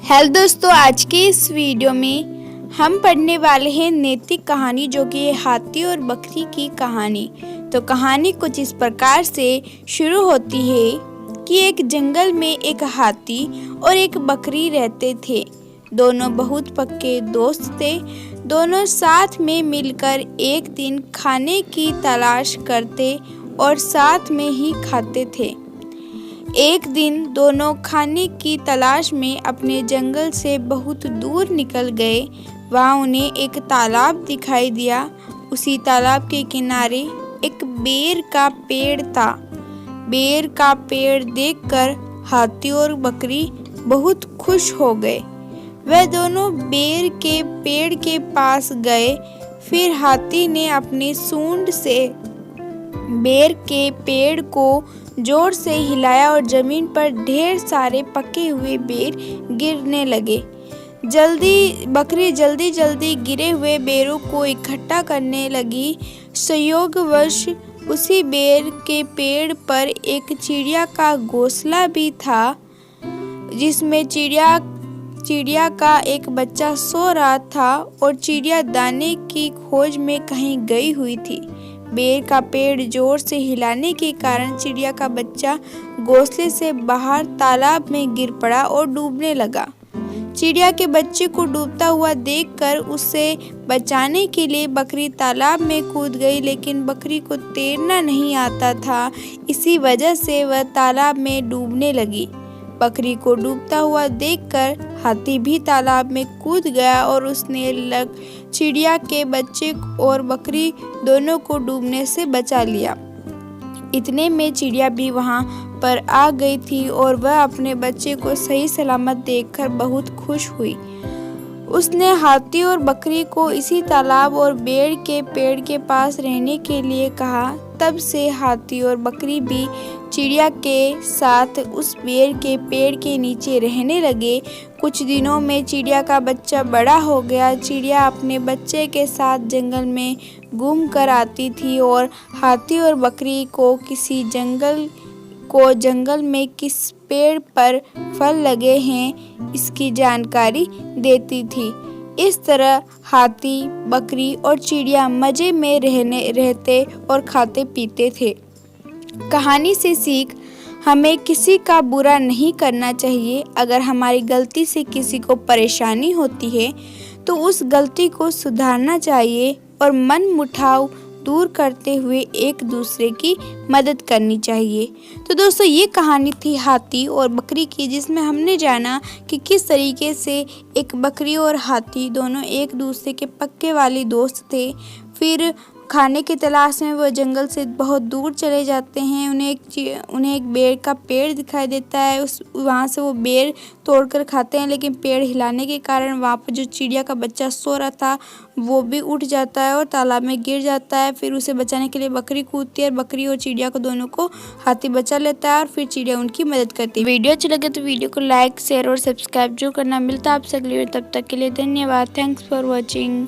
Hello दोस्तों, आज के इस वीडियो में हम पढ़ने वाले हैं नैतिक कहानी, जो कि है हाथी और बकरी की कहानी। तो कहानी कुछ इस प्रकार से शुरू होती है कि एक जंगल में एक हाथी और एक बकरी रहते थे। दोनों बहुत पक्के दोस्त थे। दोनों साथ में मिलकर एक दिन खाने की तलाश करते और साथ में ही खाते थे। एक दिन दोनों खाने की तलाश में अपने जंगल से बहुत दूर निकल गए। वहाँ उन्हें एक तालाब दिखाई दिया। उसी तालाब के किनारे एक बेर का पेड़ था। बेर का पेड़ देखकर हाथी और बकरी बहुत खुश हो गए। वे दोनों बेर के पेड़ के पास गए। फिर हाथी ने अपनी सूंड से बेर के पेड़ को जोर से हिलाया और जमीन पर ढेर सारे पके हुए बेर गिरने लगे। बकरी जल्दी गिरे हुए बेरों को इकट्ठा करने लगी। संयोगवश उसी बेर के पेड़ पर एक चिड़िया का घोंसला भी था, जिसमें चिड़िया का एक बच्चा सो रहा था और चिड़िया दाने की खोज में कहीं गई हुई थी। बेर का पेड़ जोर से हिलाने के कारण चिड़िया का बच्चा घोंसले से बाहर तालाब में गिर पड़ा और डूबने लगा। चिड़िया के बच्चे को डूबता हुआ देखकर उसे बचाने के लिए बकरी तालाब में कूद गई, लेकिन बकरी को तैरना नहीं आता था। इसी वजह से वह तालाब में डूबने लगी। बकरी को डूबता हुआ देखकर हाथी भी तालाब में कूद गया और उसने चिड़िया के बच्चे और बकरी दोनों को डूबने से बचा लिया। इतने में चिड़िया भी वहां पर आ गई थी और वह अपने बच्चे को सही सलामत देखकर बहुत खुश हुई। उसने हाथी और बकरी को इसी तालाब और बेर के पेड़ के पास रहने के लिए कहा। तब से हाथी और बकरी भी चिड़िया के साथ उस बेर के पेड़ के नीचे रहने लगे। कुछ दिनों में चिड़िया का बच्चा बड़ा हो गया। चिड़िया अपने बच्चे के साथ जंगल में घूम कर आती थी और हाथी और बकरी को जंगल में किस पेड़ पर फल लगे हैं इसकी जानकारी देती थी। इस तरह हाथी, बकरी और चिड़िया मजे में रहते और खाते पीते थे। कहानी से सीख, हमें किसी का बुरा नहीं करना चाहिए। अगर हमारी गलती से किसी को परेशानी होती है तो उस गलती को सुधारना चाहिए और मन मुटाव दूर करते हुए एक दूसरे की मदद करनी चाहिए। तो दोस्तों, ये कहानी थी हाथी और बकरी की, जिसमें हमने जाना कि किस तरीके से एक बकरी और हाथी दोनों एक दूसरे के पक्के वाले दोस्त थे। फिर खाने की तलाश में वो जंगल से बहुत दूर चले जाते हैं। उन्हें एक बेर का पेड़ दिखाई देता है। वहाँ से वो बेर तोड़कर खाते हैं, लेकिन पेड़ हिलाने के कारण वहाँ पर जो चिड़िया का बच्चा सो रहा था वो भी उठ जाता है और तालाब में गिर जाता है। फिर उसे बचाने के लिए बकरी कूदती है और बकरी और चिड़िया को दोनों को हाथी बचा लेता है और फिर चिड़िया उनकी मदद करती है। वीडियो अच्छी लगे तो वीडियो को लाइक, शेयर और सब्सक्राइब जो करना। मिलता है आपसे अगली बार, तब तक के लिए धन्यवाद। Thanks for watching.